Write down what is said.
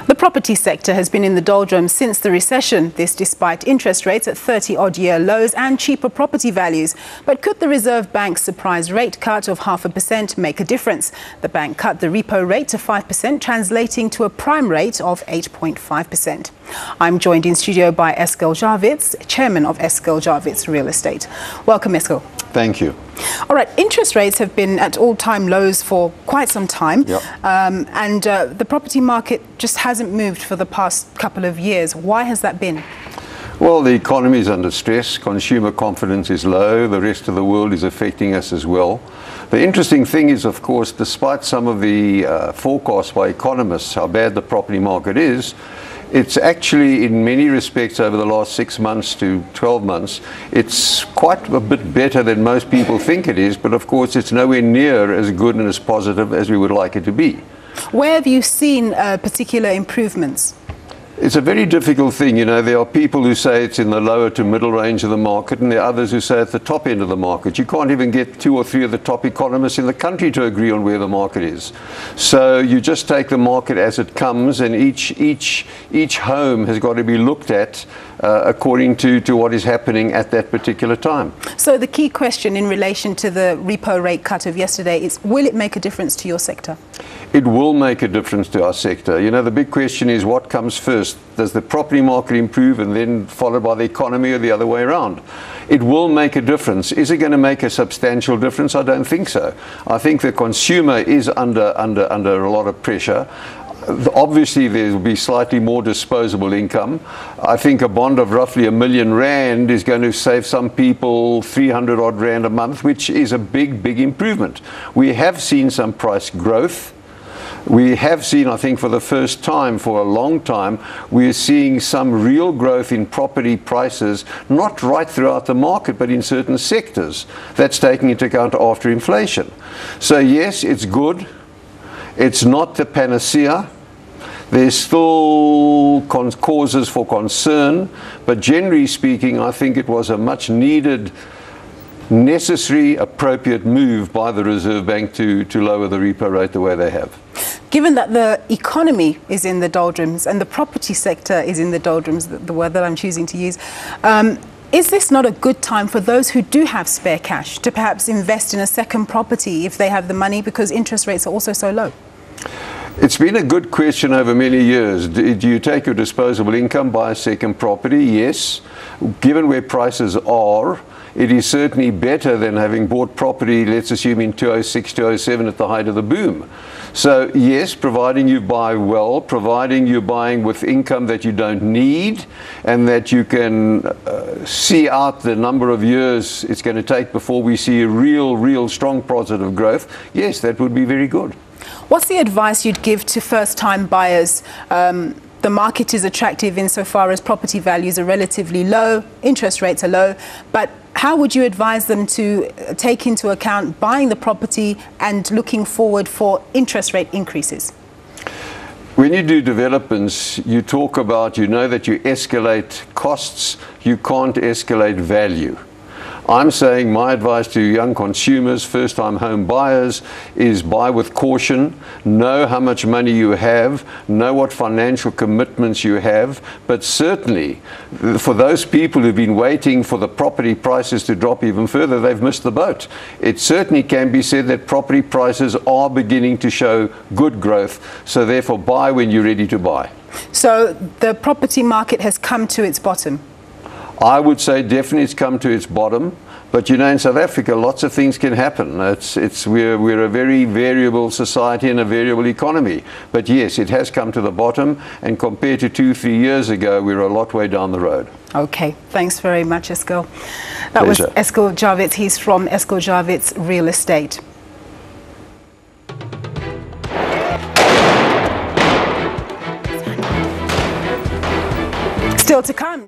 The property sector has been in the doldrums since the recession, this despite interest rates at 30-odd-year lows and cheaper property values. But could the Reserve Bank's surprise rate cut of 0.5% make a difference? The bank cut the repo rate to 5%, translating to a prime rate of 8.5%. I'm joined in studio by Eskel Jawitz, chairman of Eskel Jawitz Real Estate. Welcome, Eskel. Thank you. All right, interest rates have been at all-time lows for quite some time, Yep. and the property market just hasn't moved for the past couple of years. Why has that been? Well, the economy is under stress, consumer confidence is low, the rest of the world is affecting us as well. The interesting thing is, of course, despite some of the forecasts by economists how bad the property market is, it's actually, in many respects, over the last 6 months to 12 months, it's quite a bit better than most people think it is, but of course it's nowhere near as good and as positive as we would like it to be. Where have you seen particular improvements? It's a very difficult thing. You know, there are people who say it's in the lower to middle range of the market, and there are others who say at the top end of the market. You can't even get 2 or 3 of the top economists in the country to agree on where the market is. So you just take the market as it comes, and each home has got to be looked at according to what is happening at that particular time. So the key question in relation to the repo rate cut of yesterday is, will it make a difference to your sector? It will make a difference to our sector. You know, the big question is what comes first? Does the property market improve and then followed by the economy, or the other way around? It will make a difference. Is it going to make a substantial difference? I don't think so. I think the consumer is under a lot of pressure. Obviously, there will be slightly more disposable income. I think a bond of roughly R1,000,000 is going to save some people 300-odd rand a month, which is a big improvement. We have seen some price growth. We have seen, I think for the first time for a long time, we're seeing some real growth in property prices, not right throughout the market, but in certain sectors. That's taking into account after inflation. So yes, it's good. It's not the panacea. There's still causes for concern, but generally speaking, I think it was a much needed, necessary, appropriate move by the Reserve Bank to lower the repo rate the way they have. Given that the economy is in the doldrums and the property sector is in the doldrums, the word that I'm choosing to use, is this not a good time for those who do have spare cash to perhaps invest in a second property if they have the money, because interest rates are also so low? It's been a good question over many years. Do you take your disposable income, buy a second property? Yes. Given where prices are, it is certainly better than having bought property, let's assume in 2006, 2007 at the height of the boom. So yes, providing you buy well, providing you're buying with income that you don't need and that you can see out the number of years it's going to take before we see a real strong positive growth, yes, that would be very good. What's the advice you'd give to first-time buyers? The market is attractive insofar as property values are relatively low, interest rates are low, but how would you advise them to take into account buying the property and looking forward for interest rate increases? When you do developments, you talk about, you know that you escalate costs, you can't escalate value. I'm saying my advice to young consumers, first-time home buyers, is buy with caution, know how much money you have, know what financial commitments you have, but certainly for those people who've been waiting for the property prices to drop even further, they've missed the boat. It certainly can be said that property prices are beginning to show good growth, so therefore buy when you're ready to buy. So the property market has come to its bottom? I would say definitely it's come to its bottom, but you know, in South Africa lots of things can happen. We're a very variable society and a variable economy, but yes, it has come to the bottom, and compared to 2-3 years ago, we're a lot way down the road. Okay, thanks very much, Eskel. That was Eskel Jawitz. He's from Eskel Jawitz Real Estate. Still to come.